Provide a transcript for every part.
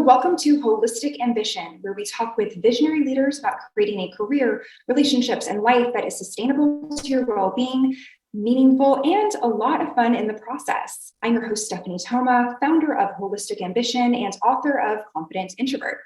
welcome to Holistic Ambition, where we talk with visionary leaders about creating a career, relationships, and life that is sustainable to your well-being, meaningful, and a lot of fun in the process. I'm your host, Stephanie Thoma, founder of Holistic Ambition and author of Confident Introvert.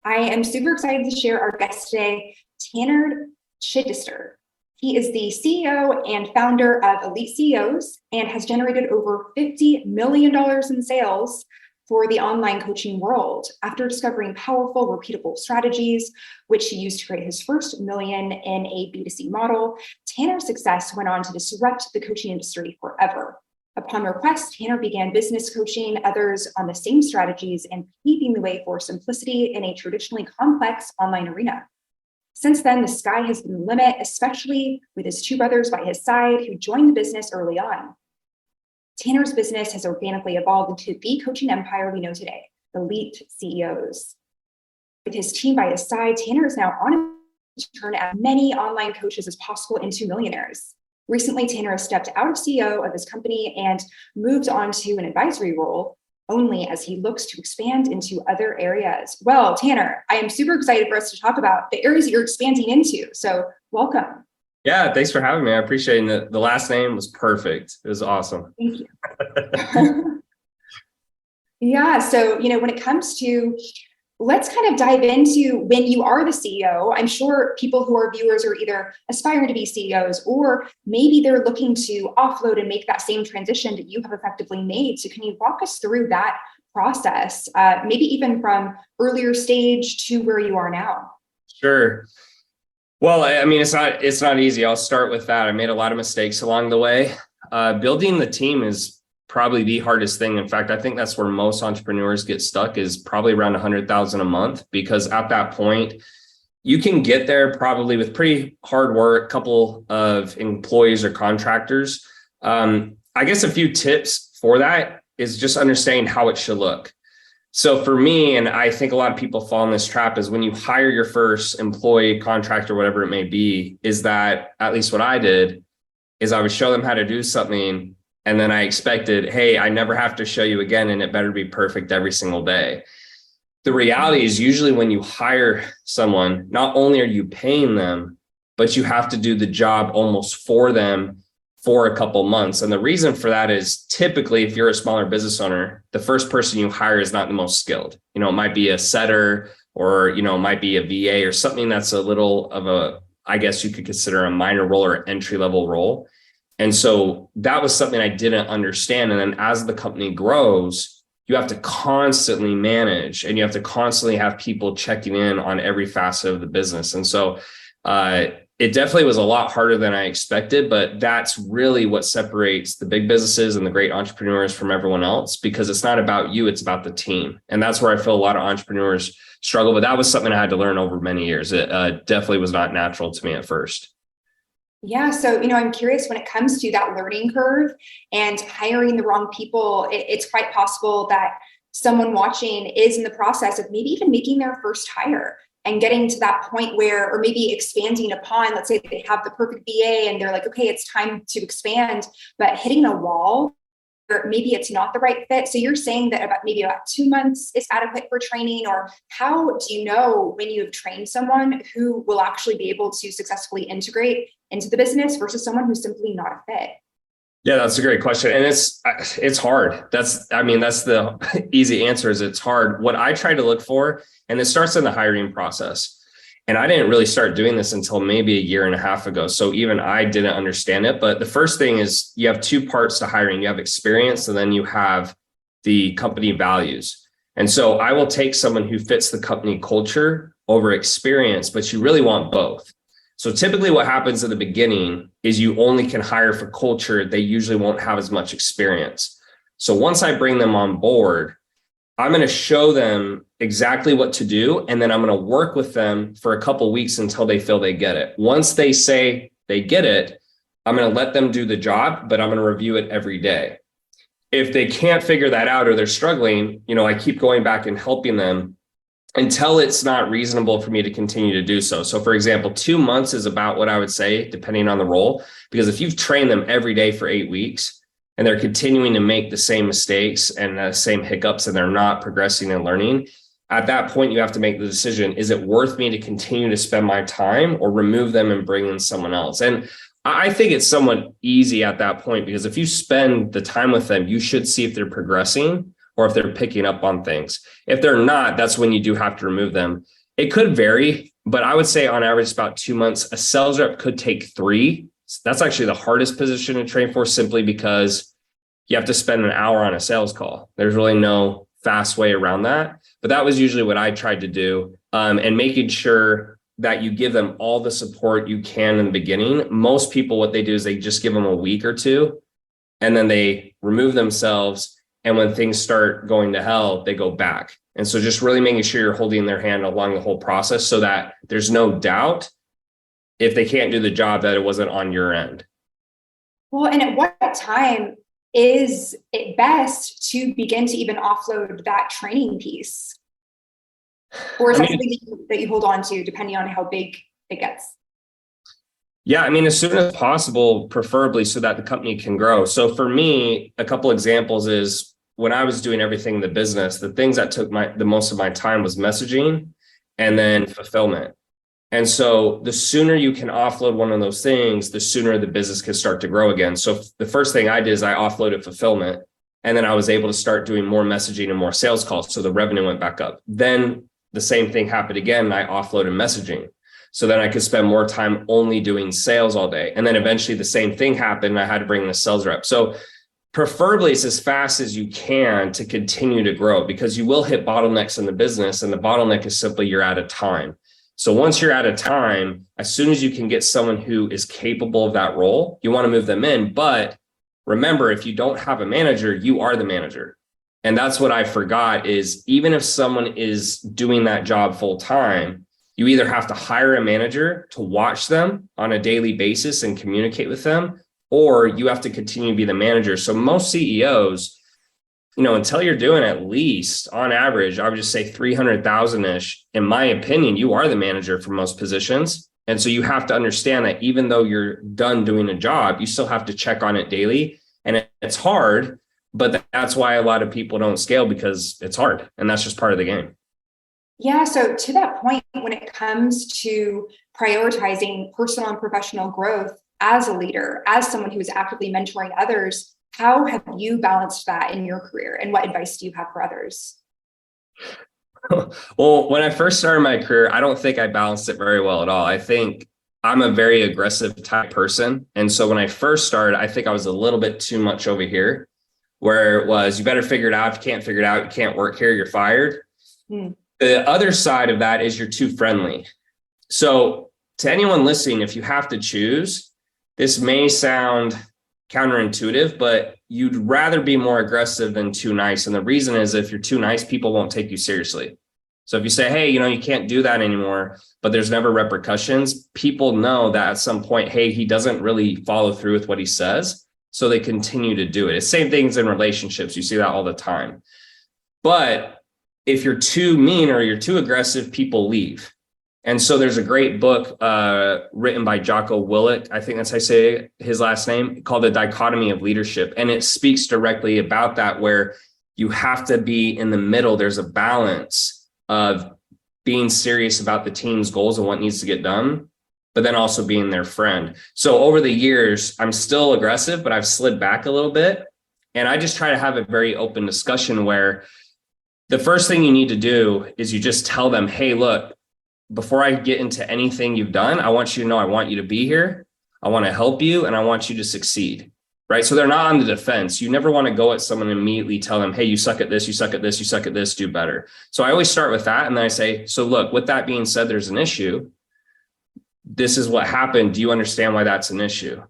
I am super excited to share our guest today, Tanner Chidester. He is the CEO and founder of Elite CEOs and has generated over $50 million in sales for the online coaching world after discovering powerful, repeatable strategies, which he used to create his first million in a B2C model. Tanner's success went on to disrupt the coaching industry forever. Upon request, Tanner began business coaching others on the same strategies and paving the way for simplicity in a traditionally complex online arena. Since then, the sky has been the limit, especially with his two brothers by his side who joined the business early on. Tanner's business has organically evolved into the coaching empire we know today, Elite CEOs. With his team by his side, Tanner is now on to turn as many online coaches as possible into millionaires. Recently, Tanner has stepped out of CEO of his company and moved on to an advisory role only as he looks to expand into other areas. Well, Tanner, I am super excited for us to talk about the areas that you're expanding into. So welcome. Yeah, thanks for having me. I appreciate it. The last name was perfect. It was awesome. Thank you. Yeah. So, when it comes to, let's kind of dive into when you are the CEO. I'm sure people who are viewers are either aspiring to be CEOs or maybe they're looking to offload and make that same transition that you have effectively made. So can you walk us through that process, maybe even from earlier stage to where you are now? Sure. Well, I mean, it's not easy. I'll start with that. I made a lot of mistakes along the way. Building the team is probably the hardest thing. In fact, I think that's where most entrepreneurs get stuck, is probably around 100,000 a month, because at that point, you can get there probably with pretty hard work, couple of employees or contractors. I guess a few tips for that is just understanding how it should look. So for me, and I think a lot of people fall in this trap, is when you hire your first employee, contractor, whatever it may be, is that, at least what I did, is I would show them how to do something. And then I expected, hey, I never have to show you again, and it better be perfect every single day. The reality is, usually when you hire someone, not only are you paying them, but you have to do the job almost for them for a couple months. And the reason for that is, typically, if you're a smaller business owner, the first person you hire is not the most skilled. It might be a setter, or, it might be a VA or something that's a little of a, I guess you could consider a minor role or entry-level role. And so that was something I didn't understand. And then as the company grows, you have to constantly manage, and you have to constantly have people checking in on every facet of the business. And so it definitely was a lot harder than I expected, but that's really what separates the big businesses and the great entrepreneurs from everyone else, because it's not about you, it's about the team. And that's where I feel a lot of entrepreneurs struggle. But that was something I had to learn over many years. It definitely was not natural to me at first. Yeah. So, I'm curious, when it comes to that learning curve and hiring the wrong people, it's quite possible that someone watching is in the process of maybe even making their first hire and getting to that point where, or maybe expanding upon, let's say they have the perfect VA and they're like, okay, it's time to expand, but hitting a wall, or maybe it's not the right fit. So you're saying that about 2 months is adequate for training, or how do you know when you have trained someone who will actually be able to successfully integrate into the business versus someone who's simply not a fit? Yeah, that's a great question. And it's hard. That's the easy answer, is it's hard. What I try to look for, and it starts in the hiring process. And I didn't really start doing this until maybe a year and a half ago. So even I didn't understand it. But the first thing is, you have two parts to hiring. You have experience, and then you have the company values. And so I will take someone who fits the company culture over experience, but you really want both. So typically what happens at the beginning is you only can hire for culture. They usually won't have as much experience. So once I bring them on board, I'm going to show them exactly what to do. And then I'm going to work with them for a couple of weeks until they feel they get it. Once they say they get it, I'm going to let them do the job, but I'm going to review it every day. If they can't figure that out, or they're struggling, I keep going back and helping them until it's not reasonable for me to continue to do so. So for example, 2 months is about what I would say, depending on the role, because if you've trained them every day for 8 weeks and they're continuing to make the same mistakes and the same hiccups, and they're not progressing and learning, At that point, you have to make the decision, is it worth me to continue to spend my time or remove them and bring in someone else? And I think it's somewhat easy at that point, because if you spend the time with them, you should see if they're progressing or if they're picking up on things. If they're not, that's when you do have to remove them. It could vary, but I would say on average, about 2 months. A sales rep could take 3. That's actually the hardest position to train for, simply because you have to spend an hour on a sales call. There's really no fast way around that. But that was usually what I tried to do, and making sure that you give them all the support you can in the beginning. Most people, what they do is they just give them a week or two, and then they remove themselves. And when things start going to hell, they go back. And so just really making sure you're holding their hand along the whole process, so that there's no doubt, if they can't do the job, that it wasn't on your end. Well, and at what time is it best to begin to even offload that training piece? Or is that something that you hold on to depending on how big it gets? Yeah, I mean, as soon as possible, preferably, so that the company can grow. So for me, a couple examples is when I was doing everything in the business, the things that took the most of my time was messaging and then fulfillment. And so the sooner you can offload one of those things, the sooner the business can start to grow again. So the first thing I did is I offloaded fulfillment, and then I was able to start doing more messaging and more sales calls. So the revenue went back up. Then the same thing happened again, and I offloaded messaging. So then I could spend more time only doing sales all day. And then eventually the same thing happened, and I had to bring in a sales rep. So preferably it's as fast as you can to continue to grow, because you will hit bottlenecks in the business. And the bottleneck is simply you're out of time. So once you're out of time, as soon as you can get someone who is capable of that role, you want to move them in. But remember, if you don't have a manager, you are the manager. And that's what I forgot, is even if someone is doing that job full time, you either have to hire a manager to watch them on a daily basis and communicate with them, or you have to continue to be the manager. So most CEOs, until you're doing at least on average, I would just say 300,000-ish, in my opinion, you are the manager for most positions. And so you have to understand that even though you're done doing a job, you still have to check on it daily. And it's hard, but that's why a lot of people don't scale, because it's hard. And that's just part of the game. Yeah. So to that point, when it comes to prioritizing personal and professional growth as a leader, as someone who is actively mentoring others, how have you balanced that in your career, and what advice do you have for others? Well, when I first started my career, I don't think I balanced it very well at all. I think I'm a very aggressive type person. And so when I first started, I think I was a little bit too much over here, where it was, you better figure it out. If you can't figure it out, you can't work here, you're fired. The other side of that is you're too friendly. So to anyone listening, if you have to choose, this may sound counterintuitive, but you'd rather be more aggressive than too nice. And the reason is, if you're too nice, people won't take you seriously. So if you say, hey, you can't do that anymore, but there's never repercussions, people know that at some point, hey, he doesn't really follow through with what he says. So they continue to do it. It's same things in relationships. You see that all the time. But if you're too mean or you're too aggressive, people leave. And so there's a great book written by Jocko Willink, I think that's how I say his last name, called The Dichotomy of Leadership. And it speaks directly about that, where you have to be in the middle. There's a balance of being serious about the team's goals and what needs to get done, but then also being their friend. So over the years, I'm still aggressive, but I've slid back a little bit. And I just try to have a very open discussion, where the first thing you need to do is you just tell them, hey, look, before I get into anything you've done, I want you to know I want you to be here. I want to help you, and I want you to succeed, right? So they're not on the defense. You never want to go at someone and immediately tell them, hey, you suck at this, you suck at this, you suck at this, do better. So I always start with that. And then I say, so look, with that being said, there's an issue. This is what happened. Do you understand why that's an issue,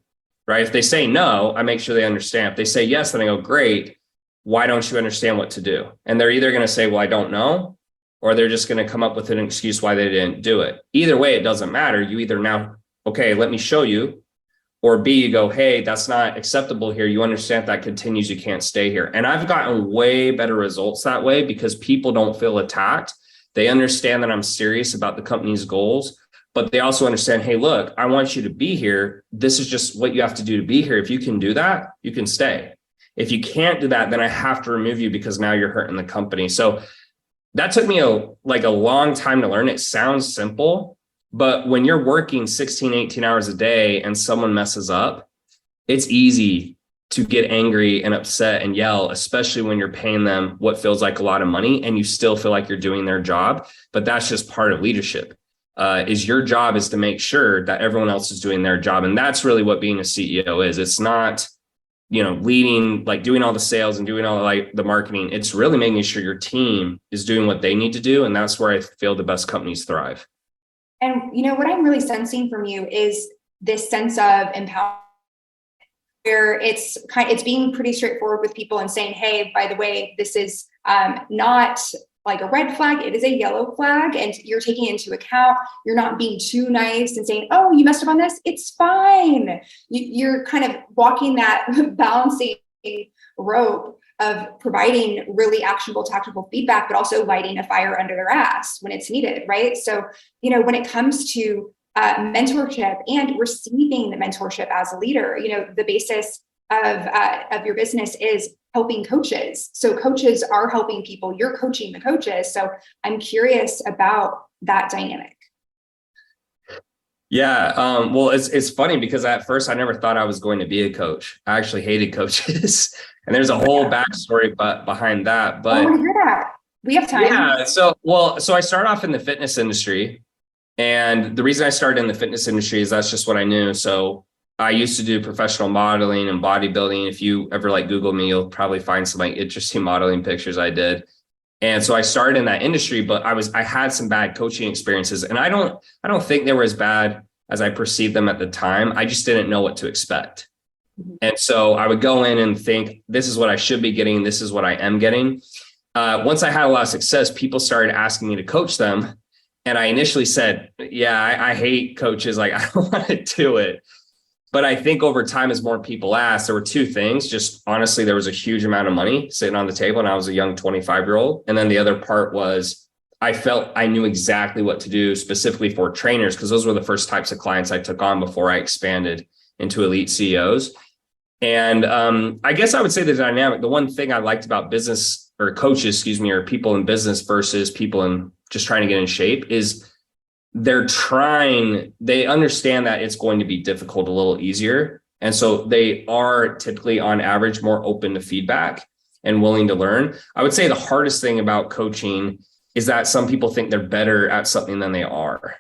right? If they say no, I make sure they understand. If they say yes, then I go, great. Why don't you understand what to do? And they're either going to say, well, I don't know, or they're just going to come up with an excuse why they didn't do it. Either way, it doesn't matter. You either now, okay, let me show you, or B, you go, hey, that's not acceptable here. You understand if that continues, you can't stay here. And I've gotten way better results that way, because people don't feel attacked. They understand that I'm serious about the company's goals, but they also understand, hey, look, I want you to be here. This is just what you have to do to be here. If you can do that, you can stay. If you can't do that, then I have to remove you, because now you're hurting the company. So that took me a long time to learn. It sounds simple, but when you're working 16, 18 hours a day and someone messes up, it's easy to get angry and upset and yell, especially when you're paying them what feels like a lot of money and you still feel like you're doing their job. But that's just part of leadership. Is your job is to make sure that everyone else is doing their job. And that's really what being a CEO is. It's not, leading, like doing all the sales and doing all like the marketing. It's really making sure your team is doing what they need to do. And that's where I feel the best companies thrive. And what I'm really sensing from you is this sense of empowerment, where it's being pretty straightforward with people and saying, hey, by the way, this is not like a red flag, it is a yellow flag, and you're taking it into account. You're not being too nice and saying, oh, you messed up on this, it's fine. You're kind of walking that balancing rope of providing really actionable, tactical feedback, but also lighting a fire under their ass when it's needed, right? So, when it comes to mentorship and receiving the mentorship as a leader, the basis of your business is helping coaches. So coaches are helping people, you're coaching the coaches. So I'm curious about that dynamic. Yeah. Well, it's funny because at first I never thought I was going to be a coach. I actually hated coaches and there's a whole backstory behind that. But I want to hear that. We have time. Yeah. So I started off in the fitness industry, and the reason I started in the fitness industry is that's just what I knew. So I used to do professional modeling and bodybuilding. If you ever Google me, you'll probably find some interesting modeling pictures I did. And so I started in that industry, but I had some bad coaching experiences, and I don't think they were as bad as I perceived them at the time. I just didn't know what to expect. And so I would go in and think, this is what I should be getting. This is what I am getting. Once I had a lot of success, people started asking me to coach them. And I initially said, yeah, I hate coaches. I don't want to do it. But I think over time, as more people asked, there were two things. Just honestly, there was a huge amount of money sitting on the table, and I was a young 25-year-old. And then the other part was I felt I knew exactly what to do specifically for trainers, because those were the first types of clients I took on before I expanded into elite CEOs. And I guess I would say the dynamic, the one thing I liked about business or coaches, or people in business versus people in just trying to get in shape is they understand that it's going to be difficult, a little easier. And so they are typically on average more open to feedback and willing to learn. I would say the hardest thing about coaching is that some people think they're better at something than they are.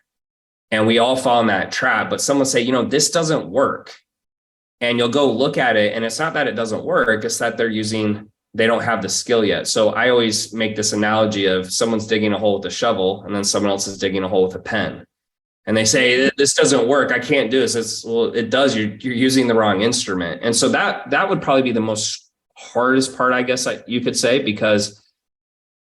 And we all fall in that trap, but someone say, this doesn't work. And you'll go look at it. And it's not that it doesn't work, it's that they don't have the skill yet. So I always make this analogy of someone's digging a hole with a shovel and then someone else is digging a hole with a pen. And they say, this doesn't work, I can't do this. Well, it does, you're using the wrong instrument. And so that would probably be the most hardest part, I guess you could say, because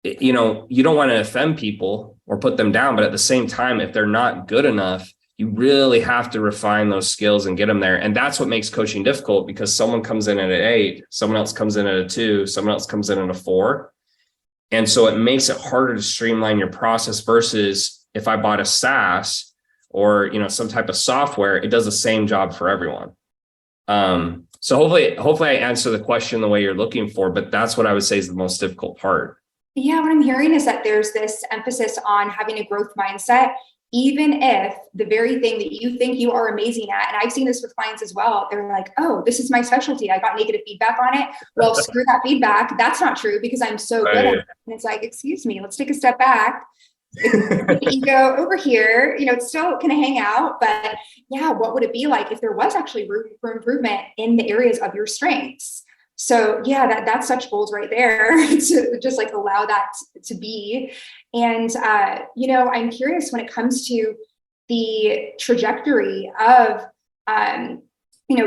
you don't want to offend people or put them down, but at the same time, if they're not good enough, you really have to refine those skills and get them there. And that's what makes coaching difficult, because someone comes in at an 8, someone else comes in at a 2, someone else comes in at a 4. And so it makes it harder to streamline your process versus if I bought a SaaS or, some type of software, it does the same job for everyone. So hopefully I answer the question the way you're looking for, but that's what I would say is the most difficult part. Yeah, what I'm hearing is that there's this emphasis on having a growth mindset, even if the very thing that you think you are amazing at, and I've seen this with clients as well, they're like, oh, this is my specialty, I got negative feedback on it. Well, screw that feedback. That's not true because I'm so good at it. And it's like, excuse me, let's take a step back. The ego over here, it's still going to hang out, but yeah, what would it be like if there was actually room for improvement in the areas of your strengths? So yeah, that's such gold right there to just allow that to be. And, I'm curious when it comes to the trajectory of,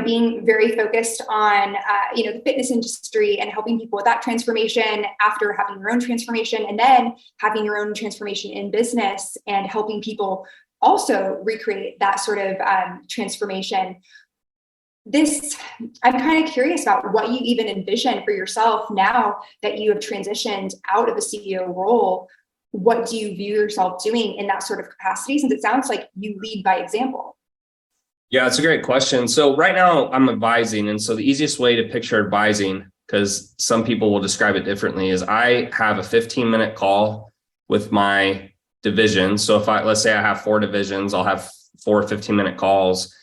being very focused on, the fitness industry and helping people with that transformation after having your own transformation, and then having your own transformation in business and helping people also recreate that sort of transformation. I'm kind of curious about what you even envision for yourself now that you have transitioned out of a CEO role. What do you view yourself doing in that sort of capacity? Since it sounds like you lead by example. Yeah, it's a great question. So right now I'm advising. And so the easiest way to picture advising, because some people will describe it differently, is I have a 15-minute call with my division. So let's say I have 4 divisions, I'll have 4 15-minute calls.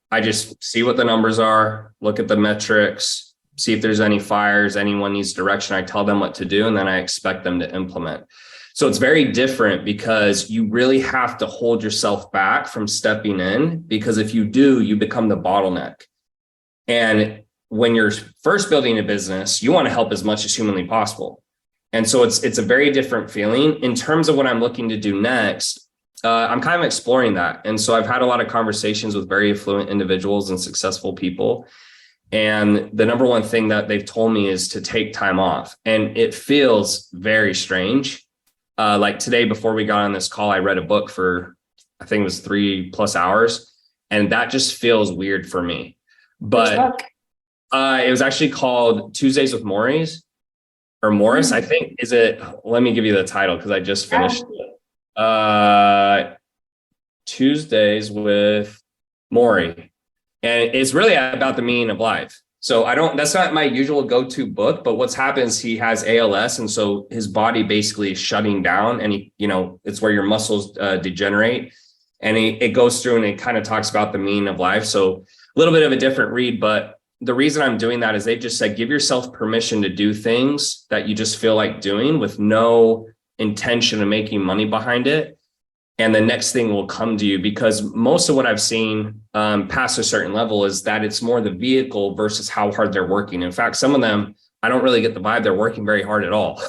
I just see what the numbers are, look at the metrics, see if there's any fires, anyone needs direction. I tell them what to do, and then I expect them to implement. So it's very different because you really have to hold yourself back from stepping in, because if you do, you become the bottleneck. And when you're first building a business, you want to help as much as humanly possible. And so it's a very different feeling. In terms of what I'm looking to do next, I'm kind of exploring that. And so I've had a lot of conversations with very affluent individuals and successful people. And the number one thing that they've told me is to take time off. And it feels very strange. Like today, before we got on this call, I read a book for, I think it was 3+ hours. And that just feels weird for me. But it was actually called Tuesdays with Morris. I think, let me give you the title because I just finished it. Tuesdays with Maury. And it's really about the meaning of life. So that's not my usual go-to book, but what's happened is he has ALS. And so his body basically is shutting down, and it's where your muscles degenerate. And it goes through and it kind of talks about the meaning of life. So a little bit of a different read, but the reason I'm doing that is they just said, give yourself permission to do things that you just feel like doing with no intention of making money behind it. And the next thing will come to you, because most of what I've seen past a certain level is that it's more the vehicle versus how hard they're working. In fact, some of them, I don't really get the vibe they're working very hard at all.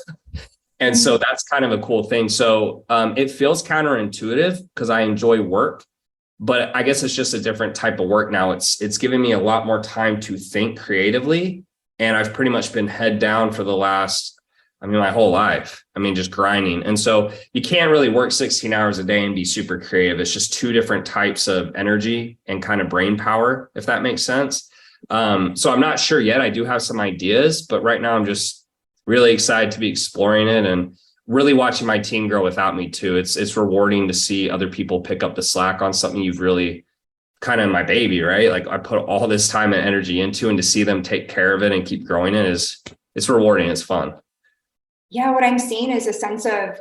And so that's kind of a cool thing. So it feels counterintuitive because I enjoy work, but I guess it's just a different type of work now. It's giving me a lot more time to think creatively. And I've pretty much been head down for my whole life. Just grinding. And so you can't really work 16 hours a day and be super creative. It's just 2 different types of energy and kind of brain power, if that makes sense. So I'm not sure yet. I do have some ideas, but right now I'm just really excited to be exploring it and really watching my team grow without me too. It's rewarding to see other people pick up the slack on something you've really kind of my baby, right? Like I put all this time and energy into, and to see them take care of it and keep growing it's rewarding. It's fun. Yeah, what I'm seeing is a sense of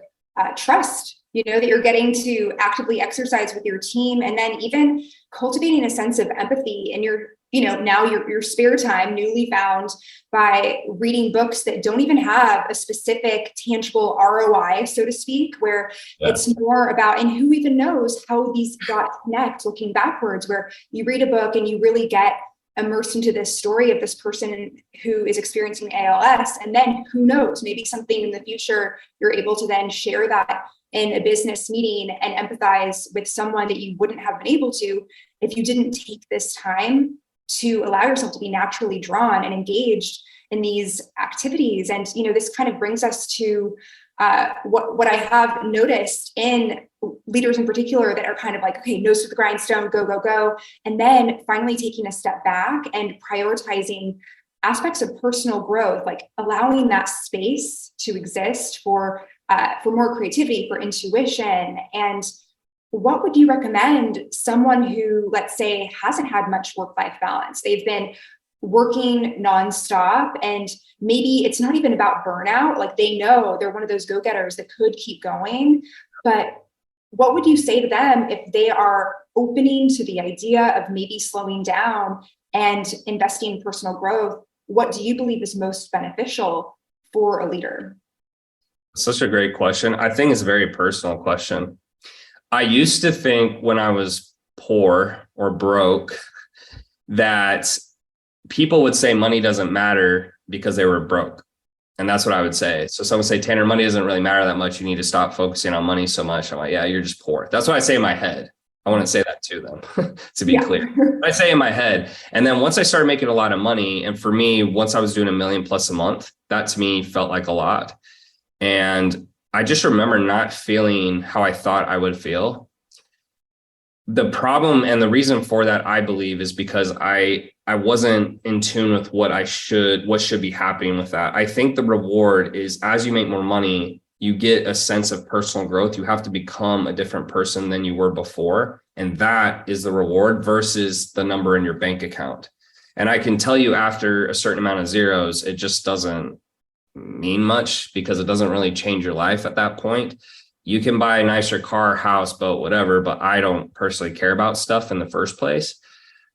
trust, that you're getting to actively exercise with your team, and then even cultivating a sense of empathy in your spare time, newly found by reading books that don't even have a specific tangible ROI, so to speak, where it's more about, and who even knows how these dots connect looking backwards, where you read a book and you really get immersed into this story of this person who is experiencing ALS. And then who knows, maybe something in the future, you're able to then share that in a business meeting and empathize with someone that you wouldn't have been able to if you didn't take this time to allow yourself to be naturally drawn and engaged in these activities. And, this kind of brings us to what I have noticed in leaders in particular that are kind of like, okay, nose to the grindstone, go, go, go. And then finally taking a step back and prioritizing aspects of personal growth, like allowing that space to exist for more creativity, for intuition. And what would you recommend someone who, let's say, hasn't had much work-life balance? They've been working nonstop, and maybe it's not even about burnout. Like they know they're one of those go-getters that could keep going, but what would you say to them if they are opening to the idea of maybe slowing down and investing in personal growth? What do you believe is most beneficial for a leader? Such a great question. I think it's a very personal question. I used to think when I was poor or broke that people would say money doesn't matter because they were broke. And that's what I would say. So someone would say, Tanner, money doesn't really matter that much. You need to stop focusing on money so much. I'm like, yeah, you're just poor. That's what I say in my head. I wouldn't say that to them, to be clear. I say in my head. And then once I started making a lot of money, and for me, once I was doing $1 million+ a month, that to me felt like a lot. And I just remember not feeling how I thought I would feel. The problem and the reason for that, I believe, is because I wasn't in tune with what should be happening with that. I think the reward is, as you make more money, you get a sense of personal growth. You have to become a different person than you were before. And that is the reward versus the number in your bank account. And I can tell you, after a certain amount of zeros, it just doesn't mean much because it doesn't really change your life at that point. You can buy a nicer car, house, boat, whatever, but I don't personally care about stuff in the first place.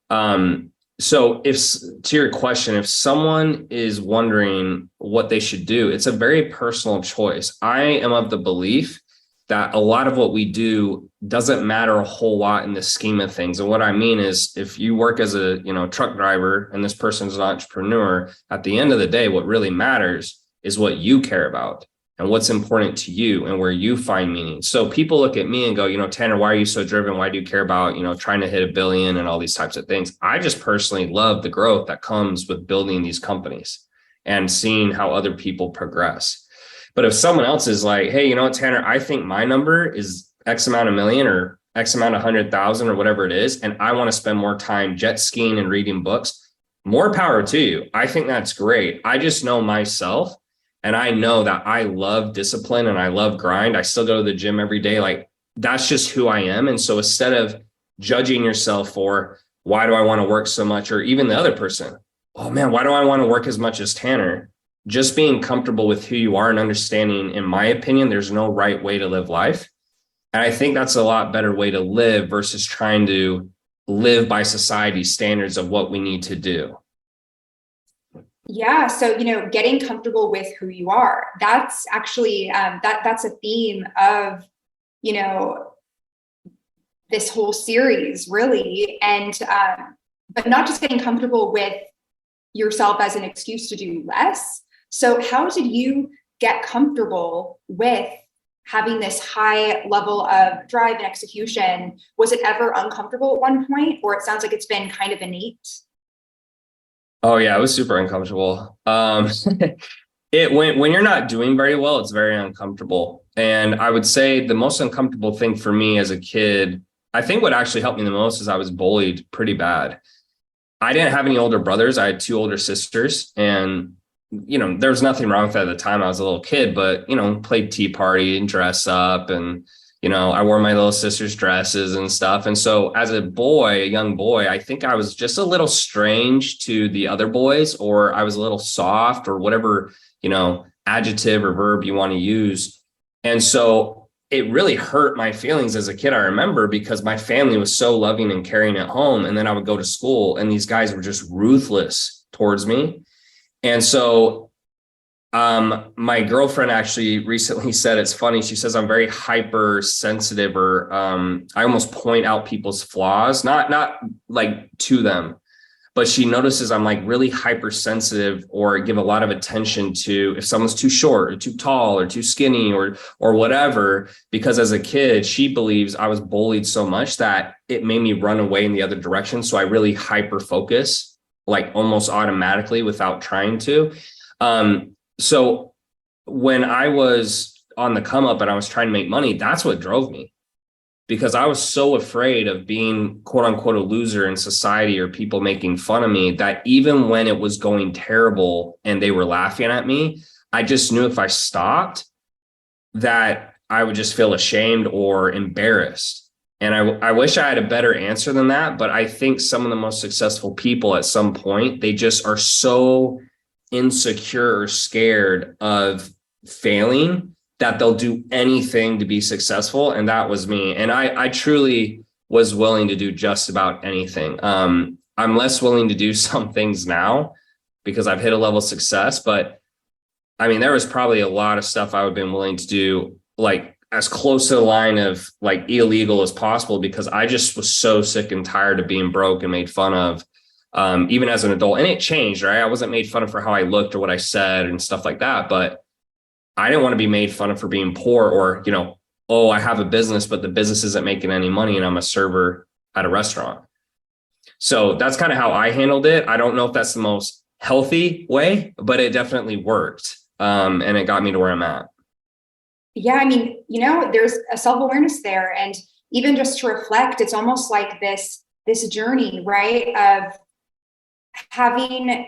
So if, to your question, if someone is wondering what they should do, it's a very personal choice. I am of the belief that a lot of what we do doesn't matter a whole lot in the scheme of things. And what I mean is, if you work as a, truck driver and this person's an entrepreneur, at the end of the day, what really matters is what you care about and what's important to you and where you find meaning. So people look at me and go, Tanner, why are you so driven? Why do you care about, trying to hit 1 billion and all these types of things? I just personally love the growth that comes with building these companies and seeing how other people progress. But if someone else is like, hey, Tanner, I think my number is X amount of million or X amount of 100,000 or whatever it is, and I want to spend more time jet skiing and reading books, more power to you. I think that's great. I just know myself. And I know that I love discipline and I love grind. I still go to the gym every day. Like, that's just who I am. And so instead of judging yourself for why do I want to work so much, or even the other person, oh man, why do I want to work as much as Tanner? Just being comfortable with who you are and understanding, in my opinion, there's no right way to live life. And I think that's a lot better way to live versus trying to live by society's standards of what we need to do. Yeah. So, getting comfortable with who you are, that's actually, that's a theme of, this whole series really. And, but not just getting comfortable with yourself as an excuse to do less. So how did you get comfortable with having this high level of drive and execution? Was it ever uncomfortable at one point, or it sounds like it's been kind of innate? Oh yeah, it was super uncomfortable. When you're not doing very well, it's very uncomfortable. And I would say the most uncomfortable thing for me as a kid, I think what actually helped me the most is I was bullied pretty bad. I didn't have any older brothers. I had 2 older sisters, and there was nothing wrong with that at the time. I was a little kid, but played tea party and dress up, and I wore my little sister's dresses and stuff. And so as a young boy, I think I was just a little strange to the other boys, or I was a little soft, or whatever, adjective or verb you want to use. And so it really hurt my feelings as a kid, I remember, because my family was so loving and caring at home. And then I would go to school and these guys were just ruthless towards me. And so my girlfriend actually recently said, it's funny, she says I'm very hypersensitive, or I almost point out people's flaws, not like to them, but she notices I'm like really hypersensitive, or give a lot of attention to if someone's too short or too tall or too skinny or whatever, because as a kid, she believes I was bullied so much that it made me run away in the other direction. So I really hyper focus, like almost automatically without trying to. So when I was on the come up and I was trying to make money, that's what drove me, because I was so afraid of being quote unquote a loser in society, or people making fun of me, that even when it was going terrible and they were laughing at me, I just knew if I stopped that I would just feel ashamed or embarrassed. And I wish I had a better answer than that. But I think some of the most successful people at some point, they just are so insecure or scared of failing that they'll do anything to be successful. And that was me. And I truly was willing to do just about anything. I'm less willing to do some things now because I've hit a level of success. But I mean, there was probably a lot of stuff I would have been willing to do, like as close to the line of like illegal as possible, because I just was so sick and tired of being broke and made fun of. Even as an adult, and it changed, right? I wasn't made fun of for how I looked or what I said and stuff like that, but I didn't want to be made fun of for being poor, or, oh, I have a business, but the business isn't making any money and I'm a server at a restaurant. So that's kind of how I handled it. I don't know if that's the most healthy way, but it definitely worked. And it got me to where I'm at. Yeah. I mean, there's a self-awareness there. And even just to reflect, it's almost like this journey, right? Of having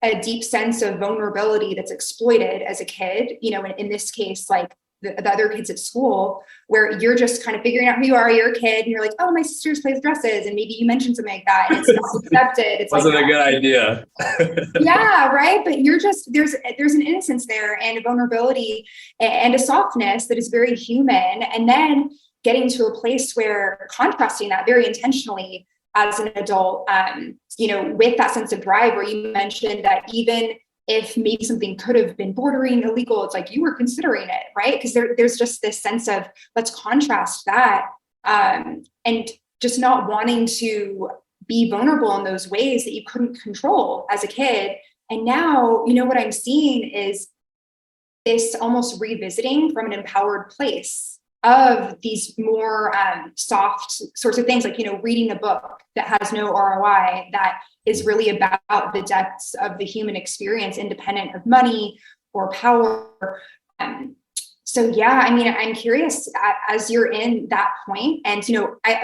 a deep sense of vulnerability that's exploited as a kid, in this case, like the other kids at school, where you're just kind of figuring out who you are, you're a kid, and you're like, oh, my sister's plays dresses, and maybe you mentioned something like that, and it's not accepted. It's Wasn't a good idea. Yeah, right. But you're just, there's an innocence there and a vulnerability and a softness that is very human. And then getting to a place where contrasting that very intentionally as an adult, with that sense of drive, where you mentioned that even if maybe something could have been bordering illegal, it's like you were considering it, right? Because there's just this sense of, let's contrast that, and just not wanting to be vulnerable in those ways that you couldn't control as a kid. And now, what I'm seeing is this almost revisiting from an empowered place of these more soft sorts of things, like, reading a book that has no ROI, that is really about the depths of the human experience, independent of money or power. So yeah, I'm curious, as you're in that point, and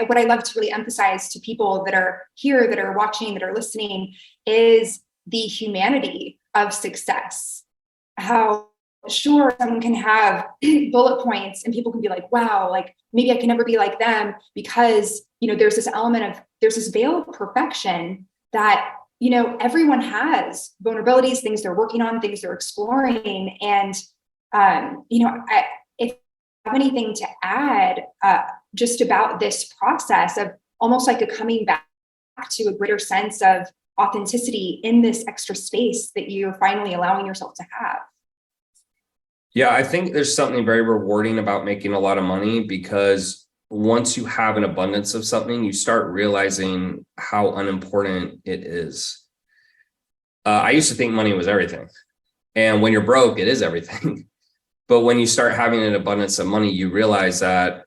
what I love to really emphasize to people that are here, that are watching, that are listening, is the humanity of success. How sure someone can have bullet points and people can be like, wow, like maybe I can never be like them, because there's this veil of perfection that everyone has vulnerabilities, things they're working on, things they're exploring. And if you have anything to add just about this process of almost like a coming back to a greater sense of authenticity in this extra space that you're finally allowing yourself to have. Yeah, I think there's something very rewarding about making a lot of money, because once you have an abundance of something, you start realizing how unimportant it is. I used to think money was everything. And when you're broke, it is everything. But when you start having an abundance of money, you realize that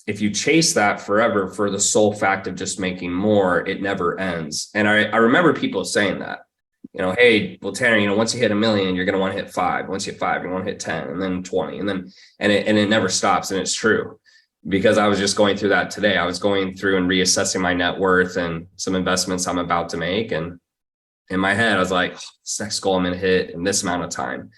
if you chase that forever for the sole fact of just making more, it never ends. And I remember people saying that. Hey, well, Tanner, once you hit 1 million, you're going to want to hit 5. Once you hit 5, you want to hit 10, and then 20, and it never stops. And it's true, because I was just going through that today. I was going through and reassessing my net worth and some investments I'm about to make. And in my head, I was like, this next goal I'm going to hit in this amount of time.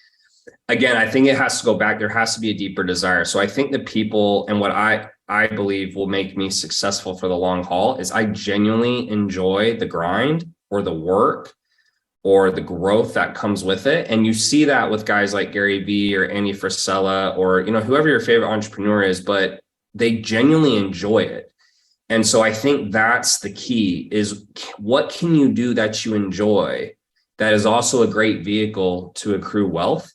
Again, I think it has to go back. There has to be a deeper desire. So I think the people, and what I believe will make me successful for the long haul, is I genuinely enjoy the grind or the work or the growth that comes with it. And you see that with guys like Gary Vee or Andy Frisella, or, whoever your favorite entrepreneur is, but they genuinely enjoy it. And so I think that's the key, is what can you do that you enjoy that is also a great vehicle to accrue wealth?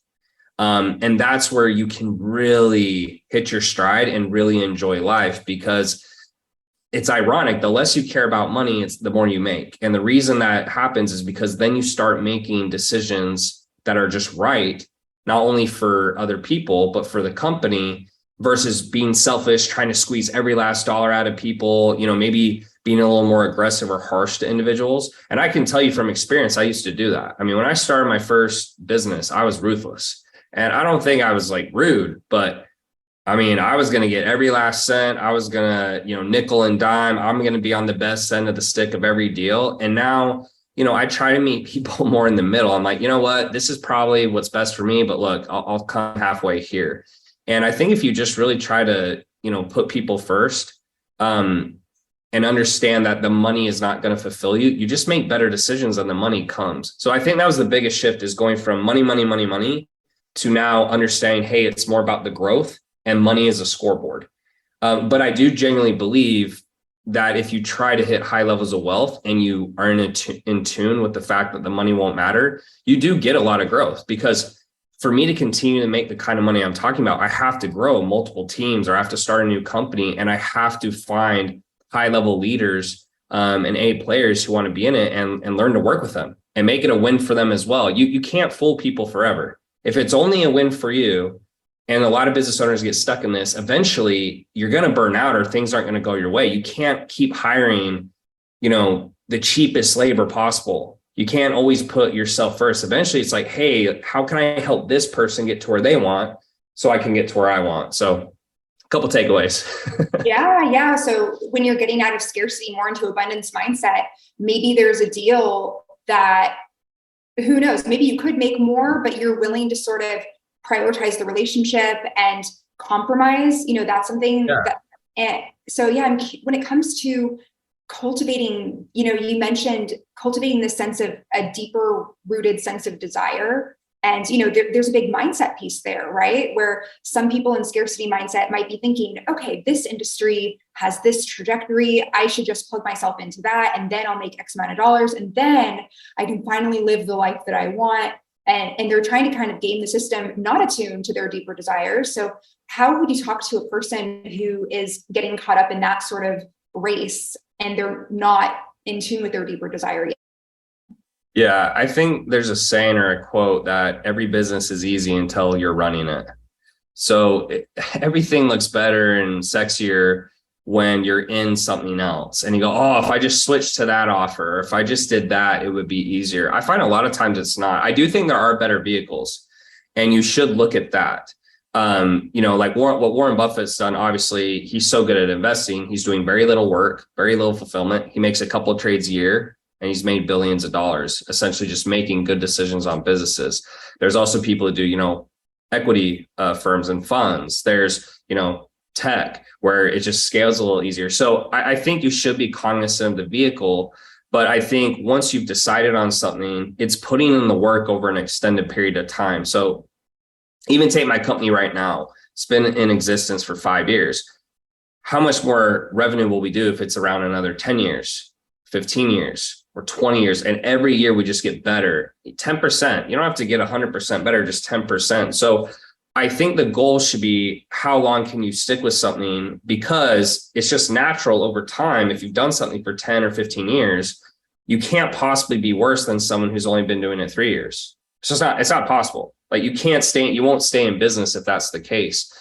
And that's where you can really hit your stride and really enjoy life, because it's ironic. The less you care about money, it's the more you make. And the reason that happens is because then you start making decisions that are just right, not only for other people, but for the company, versus being selfish, trying to squeeze every last dollar out of people, maybe being a little more aggressive or harsh to individuals. And I can tell you from experience, I used to do that. When I started my first business, I was ruthless. And I don't think I was like rude, but I was going to get every last cent. I was going to, nickel and dime. I'm going to be on the best end of the stick of every deal. And now, I try to meet people more in the middle. I'm like, what, this is probably what's best for me, but look, I'll come halfway here. And I think if you just really try to, put people first, and understand that the money is not going to fulfill you, you just make better decisions and the money comes. So I think that was the biggest shift, is going from money to now understanding, hey, it's more about the growth, and money is a scoreboard. But I do genuinely believe that if you try to hit high levels of wealth and you are in tune with the fact that the money won't matter, you do get a lot of growth. Because for me to continue to make the kind of money I'm talking about, I have to grow multiple teams, or I have to start a new company, and I have to find high level leaders and A players who want to be in it, and learn to work with them and make it a win for them as well. You can't fool people forever. If it's only a win for you, and a lot of business owners get stuck in this, eventually you're going to burn out, or things aren't going to go your way. You can't keep hiring, the cheapest labor possible. You can't always put yourself first. Eventually it's like, hey, how can I help this person get to where they want so I can get to where I want? So a couple takeaways. Yeah. So when you're getting out of scarcity more into abundance mindset, maybe there's a deal that, who knows, maybe you could make more, but you're willing to sort of prioritize the relationship and compromise. That's something that, and so, yeah, when it comes to cultivating, you mentioned cultivating this sense of a deeper rooted sense of desire. And, there's a big mindset piece there, right? Where some people in scarcity mindset might be thinking, okay, this industry has this trajectory. I should just plug myself into that. And then I'll make X amount of dollars. And then I can finally live the life that I want. And they're trying to kind of game the system, not attuned to their deeper desires. So how would you talk to a person who is getting caught up in that sort of race and they're not in tune with their deeper desire yet? Yeah, I think there's a saying or a quote that every business is easy until you're running it. So everything looks better and sexier when you're in something else. And you go, oh, if I just switched to that offer, or if I just did that, it would be easier. I find a lot of times it's not. I do think there are better vehicles, and you should look at that. Like what Warren Buffett's done, obviously, he's so good at investing. He's doing very little work, very little fulfillment. He makes a couple of trades a year, and he's made billions of dollars, essentially just making good decisions on businesses. There's also people who do, equity firms and funds. There's, tech, where it just scales a little easier. So I think you should be cognizant of the vehicle. But I think once you've decided on something, it's putting in the work over an extended period of time. So even take my company right now, it's been in existence for 5 years. How much more revenue will we do if it's around another 10 years, 15 years, or 20 years? And every year we just get better. 10%. You don't have to get 100% better, just 10%. So I think the goal should be, how long can you stick with something? Because it's just natural over time. If you've done something for 10 or 15 years, you can't possibly be worse than someone who's only been doing it 3 years. It's not possible. Like you won't stay in business if that's the case.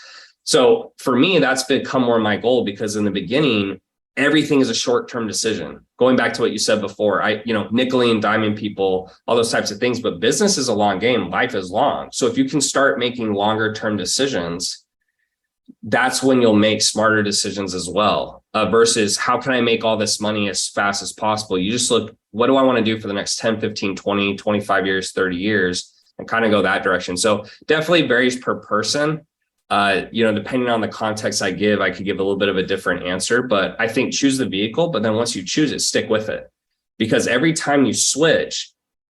So for me, that's become more my goal, because in the beginning, everything is a short-term decision. Going back to what you said before, nickeling and diming people, all those types of things, but business is a long game. Life is long. So if you can start making longer-term decisions, that's when you'll make smarter decisions as well, versus how can I make all this money as fast as possible? You just look, what do I want to do for the next 10, 15, 20, 25 years, 30 years, and kind of go that direction. So definitely varies per person. Depending on the context I could give a little bit of a different answer, but I think choose the vehicle, but then once you choose it, stick with it, because every time you switch,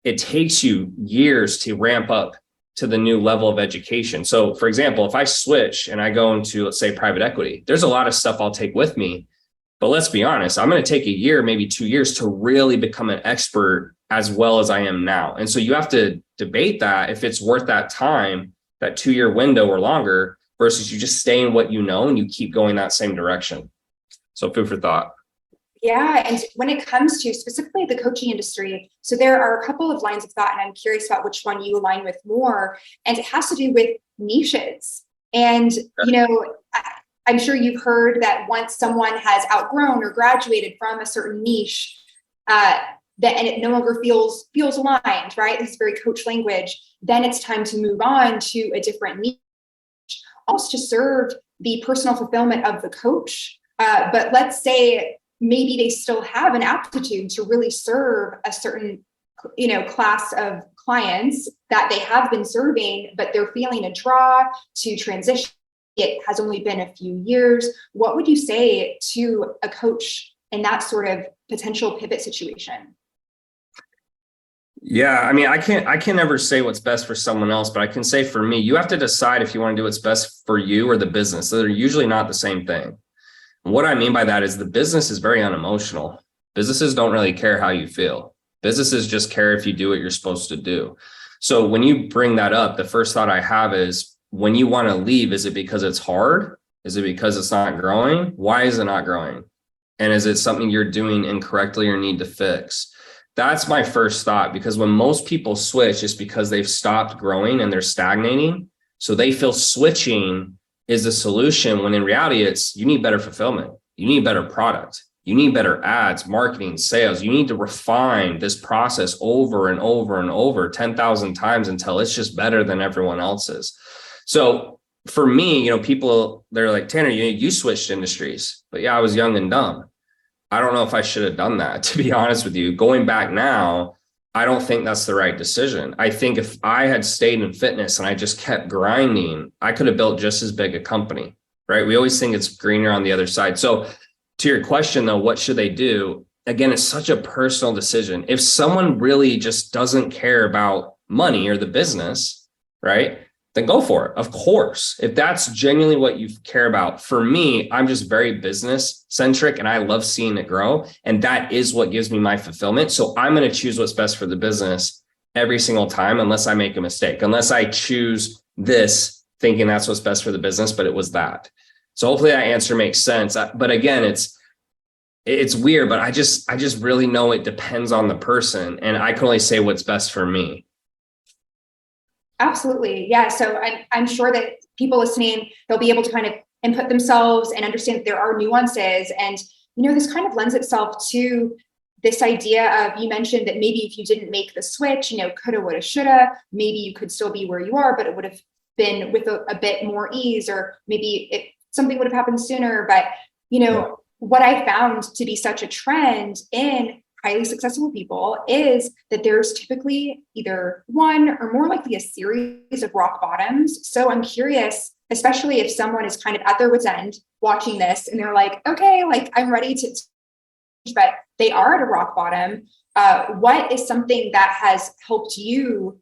it takes you years to ramp up to the new level of education. So for example, if I switch and I go into, let's say, private equity, there's a lot of stuff I'll take with me, but let's be honest, I'm going to take a year, maybe 2 years to really become an expert as well as I am now. And so you have to debate that if it's worth that time, that 2-year window or longer, versus you just stay in what you know and you keep going that same direction. So food for thought. Yeah. And when it comes to specifically the coaching industry, so there are a couple of lines of thought, and I'm curious about which one you align with more. And it has to do with niches. And, I'm sure you've heard that once someone has outgrown or graduated from a certain niche, and it no longer feels aligned, right? This is very coach language. Then it's time to move on to a different niche, almost to serve the personal fulfillment of the coach. But let's say maybe they still have an aptitude to really serve a certain, class of clients that they have been serving, but they're feeling a draw to transition. It has only been a few years. What would you say to a coach in that sort of potential pivot situation? Yeah, I mean, I can never say what's best for someone else, but I can say for me, you have to decide if you want to do what's best for you or the business. They're usually not the same thing. And what I mean by that is the business is very unemotional. Businesses don't really care how you feel. Businesses just care if you do what you're supposed to do. So when you bring that up, the first thought I have is, when you want to leave, is it because it's hard? Is it because it's not growing? Why is it not growing? And is it something you're doing incorrectly or need to fix? That's my first thought, because when most people switch, it's because they've stopped growing and they're stagnating. So they feel switching is the solution, when in reality, it's you need better fulfillment. You need better product. You need better ads, marketing, sales. You need to refine this process over and over and over 10,000 times until it's just better than everyone else's. So for me, people, they're like, Tanner, you switched industries, but yeah, I was young and dumb. I don't know if I should have done that, to be honest with you. Going back now, I don't think that's the right decision. I think if I had stayed in fitness and I just kept grinding, I could have built just as big a company, right? We always think it's greener on the other side. So to your question though, what should they do? Again, it's such a personal decision. If someone really just doesn't care about money or the business, right? Then go for it. Of course, if that's genuinely what you care about. For me, I'm just very business centric and I love seeing it grow. And that is what gives me my fulfillment. So I'm going to choose what's best for the business every single time, unless I make a mistake, unless I choose this thinking that's what's best for the business, but it was that. So hopefully that answer makes sense. But again, it's weird, but I just really know it depends on the person. And I can only say what's best for me. Absolutely. Yeah. So I'm sure that people listening, they'll be able to kind of input themselves and understand that there are nuances. And, this kind of lends itself to this idea of, you mentioned that maybe if you didn't make the switch, coulda, woulda, shoulda, maybe you could still be where you are, but it would have been with a bit more ease, or maybe something would have happened sooner. But, what I found to be such a trend in highly successful people is that there's typically either one or more likely a series of rock bottoms. So I'm curious, especially if someone is kind of at their wit's end watching this and they're like, okay, like I'm ready to, but they are at a rock bottom. What is something that has helped you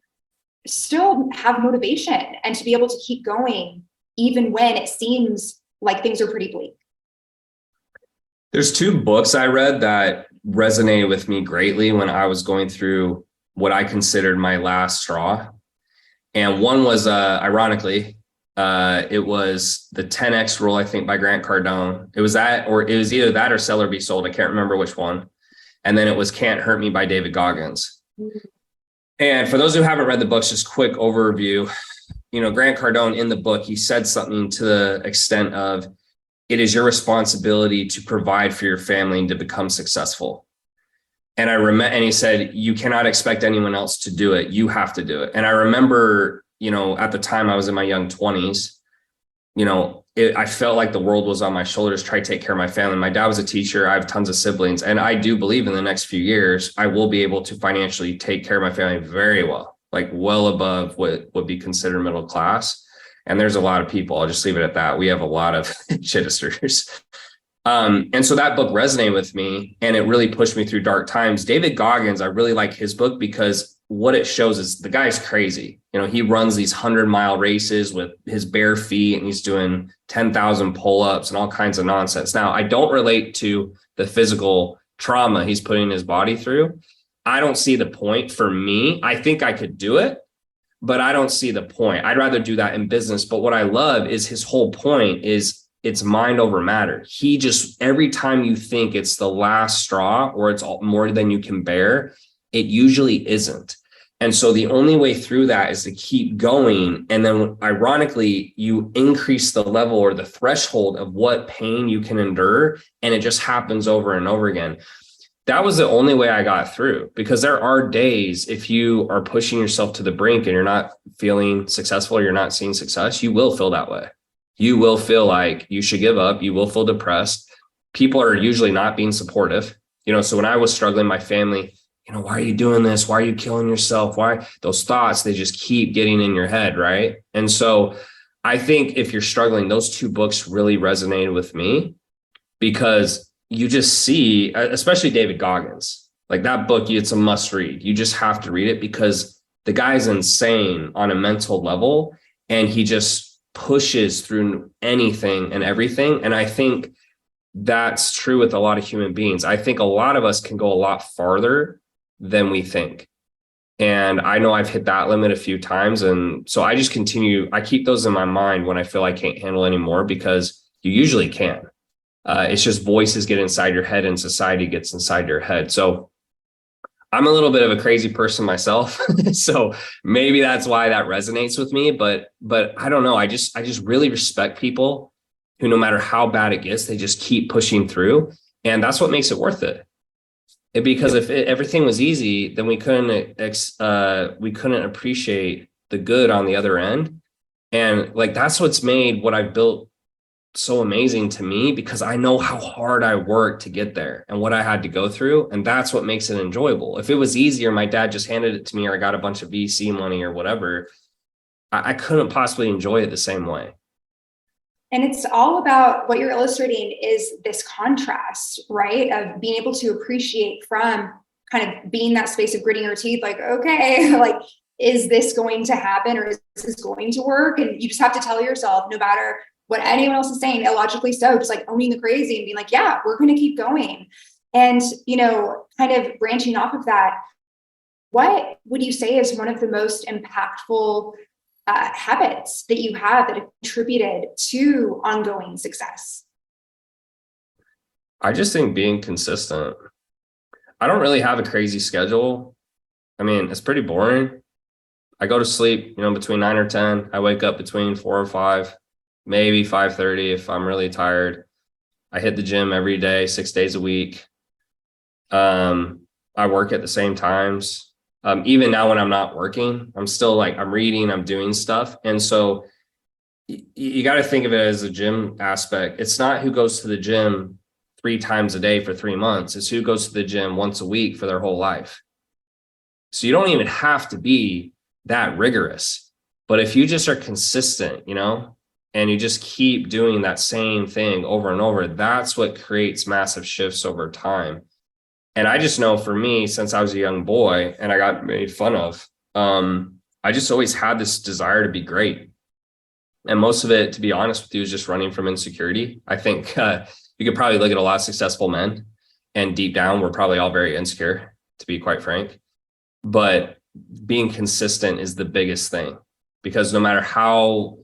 still have motivation and to be able to keep going even when it seems like things are pretty bleak? There's two books I read that resonated with me greatly when I was going through what I considered my last straw. And one was, ironically, it was the 10X rule, I think, by Grant Cardone. It was that, or it was either that or Sell or Be Sold. I can't remember which one. And then it was Can't Hurt Me by David Goggins. Mm-hmm. And for those who haven't read the books, just quick overview, Grant Cardone in the book, he said something to the extent of, it is your responsibility to provide for your family and to become successful. And and he said, you cannot expect anyone else to do it. You have to do it. And I remember, at the time I was in my young 20s, I felt like the world was on my shoulders, try to take care of my family. My dad was a teacher. I have tons of siblings. And I do believe in the next few years, I will be able to financially take care of my family very well, like well above what would be considered middle class. And there's a lot of people, I'll just leave it at that. We have a lot of Chidesters. And so that book resonated with me and it really pushed me through dark times. David Goggins, I really like his book because what it shows is the guy's crazy. He runs these 100-mile races with his bare feet and he's doing 10,000 pull-ups and all kinds of nonsense. Now, I don't relate to the physical trauma he's putting his body through. I don't see the point for me. I think I could do it, but I don't see the point. I'd rather do that in business. But what I love is his whole point is it's mind over matter. He just, every time you think it's the last straw or it's more than you can bear, it usually isn't. And so the only way through that is to keep going. And then ironically, you increase the level or the threshold of what pain you can endure. And it just happens over and over again. That was the only way I got through, because there are days if you are pushing yourself to the brink and you're not feeling successful, or you're not seeing success, you will feel that way. You will feel like you should give up. You will feel depressed. People are usually not being supportive. So when I was struggling, my family, why are you doing this? Why are you killing yourself? Why? Those thoughts, they just keep getting in your head, right? And so I think if you're struggling, those two books really resonated with me, because you just see, especially David Goggins, like that book, it's a must read. You just have to read it because the guy's insane on a mental level and he just pushes through anything and everything. And I think that's true with a lot of human beings. I think a lot of us can go a lot farther than we think. And I know I've hit that limit a few times. And so I just I keep those in my mind when I feel I can't handle anymore, because you usually can. It's just voices get inside your head and society gets inside your head. So I'm a little bit of a crazy person myself. So maybe that's why that resonates with me. But I don't know. I just really respect people who, no matter how bad it gets, they just keep pushing through. And that's what makes it worth it. Because if everything was easy, then we couldn't appreciate the good on the other end. And like, that's what's made what I've built so amazing to me because I know how hard I worked to get there and what I had to go through. And that's what makes it enjoyable. If it was easier, my dad just handed it to me or I got a bunch of VC money or whatever, I couldn't possibly enjoy it the same way. And it's all about what you're illustrating is this contrast, right? Of being able to appreciate from kind of being that space of gritting your teeth, like, okay, like, is this going to happen or is this going to work? And you just have to tell yourself, no matter what anyone else is saying, illogically so, just like owning the crazy and being like, yeah, we're going to keep going. And, kind of branching off of that, what would you say is one of the most impactful habits that you have that have contributed to ongoing success? I just think being consistent. I don't really have a crazy schedule. I mean, it's pretty boring. I go to sleep, between 9 or 10. I wake up between 4 or 5, maybe 5:30 if I'm really tired. I hit the gym every day, 6 days a week. I work at the same times. Even now when I'm not working, I'm still I'm reading, I'm doing stuff. And so you got to think of it as a gym aspect. It's not who goes to the gym 3 times a day for 3 months. It's who goes to the gym once a week for their whole life. So you don't even have to be that rigorous, but if you just are consistent, and you just keep doing that same thing over and over, that's what creates massive shifts over time. And I just know for me, since I was a young boy and I got made fun of, I just always had this desire to be great. And most of it, to be honest with you, is just running from insecurity. I think you could probably look at a lot of successful men and deep down, we're probably all very insecure, to be quite frank. But being consistent is the biggest thing, because no matter how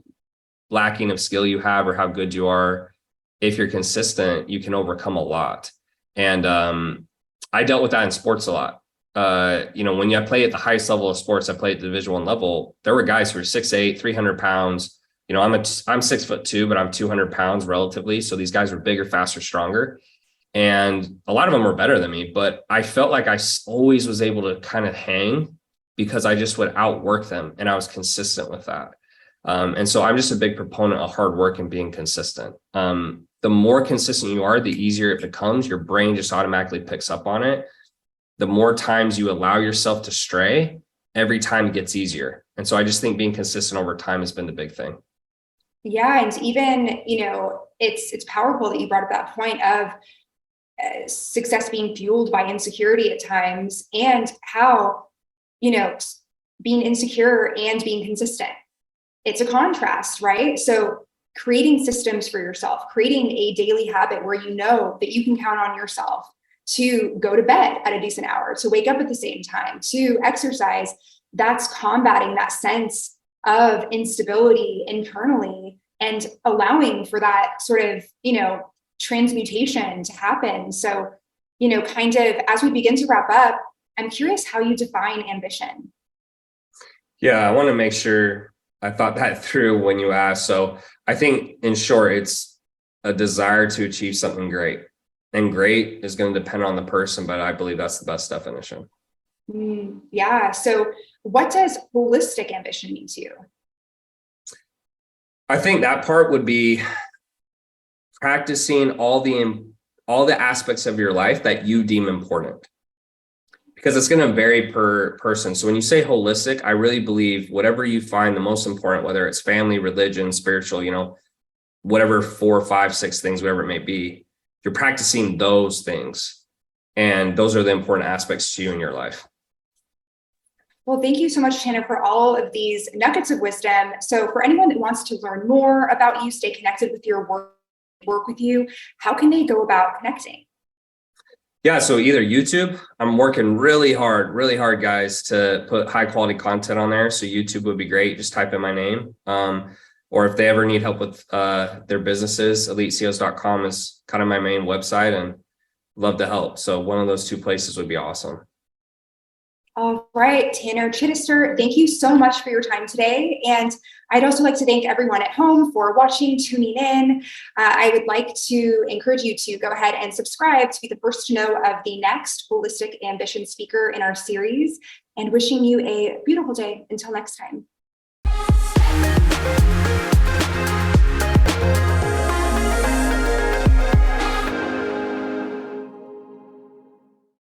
lacking of skill you have or how good you are, if you're consistent, you can overcome a lot. And I dealt with that in sports a lot. When I play at the highest level of sports, I played at the Division I level. There were guys who were 6'8", 300 pounds. I'm 6'2", but I'm 200 pounds relatively. So these guys were bigger, faster, stronger. And a lot of them were better than me, but I felt like I always was able to kind of hang because I just would outwork them. And I was consistent with that. And so I'm just a big proponent of hard work and being consistent. The more consistent you are, the easier it becomes. Your brain just automatically picks up on it. The more times you allow yourself to stray, every time it gets easier. And so I just think being consistent over time has been the big thing. Yeah. And even, it's powerful that you brought up that point of success being fueled by insecurity at times, and how, being insecure and being consistent. It's a contrast, right? So creating systems for yourself, creating a daily habit where you know that you can count on yourself to go to bed at a decent hour, to wake up at the same time, to exercise, that's combating that sense of instability internally and allowing for that sort of, transmutation to happen. So, kind of as we begin to wrap up, I'm curious how you define ambition. Yeah, I want to make sure I thought that through when you asked. So I think in short, it's a desire to achieve something great. And great is going to depend on the person, but I believe that's the best definition. Yeah. So what does holistic ambition mean to you? I think that part would be practicing all the aspects of your life that you deem important, because it's going to vary per person. So when you say holistic, I really believe whatever you find the most important, whether it's family, religion, spiritual, whatever 4, 5, 6 things, whatever it may be, you're practicing those things. And those are the important aspects to you in your life. Well, thank you so much, Tanner, for all of these nuggets of wisdom. So for anyone that wants to learn more about you, stay connected with your work with you, how can they go about connecting? Yeah, so either YouTube, I'm working really hard, guys, to put high quality content on there. So YouTube would be great. Just type in my name. Or if they ever need help with their businesses, eliteCEOs.com is kind of my main website, and love to help. So one of those 2 places would be awesome. All right, Tanner Chidester, thank you so much for your time today. And I'd also like to thank everyone at home for watching, tuning in. I would like to encourage you to go ahead and subscribe to be the first to know of the next Holistic Ambition speaker in our series, and wishing you a beautiful day until next time.